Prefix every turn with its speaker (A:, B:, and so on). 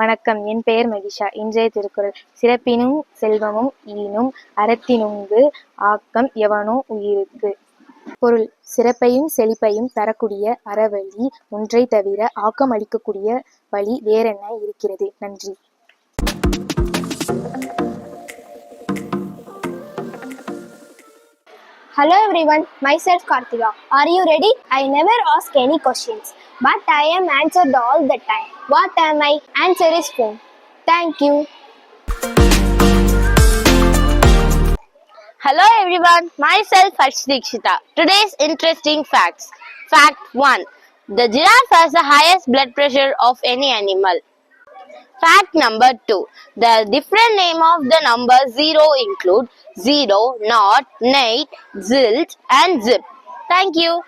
A: வணக்கம். என் பெயர் மகிஷா. இன்றைய திருக்குறள். சிறப்பினும் செல்வமும் ஈனும் அறத்தினுங்கு ஆக்கம் எவனோ உயிருக்கு. பொருள். சிறப்பையும் செழிப்பையும் தரக்கூடிய அறவழி ஒன்றை தவிர ஆக்கம் அளிக்கக்கூடிய வழி வேறென்ன இருக்கிறது? நன்றி.
B: Hello everyone, myself Karthika. Are you ready? I never ask any questions, but I am answered all the time. What am I? Answer is phone. Thank you.
C: Hello everyone, myself Harshikshita. Today's interesting facts. Fact 1. The giraffe has the highest blood pressure of any animal. Fact number 2. The different name of the number 0 include 0, naught, night, zilch and zip. Thank you.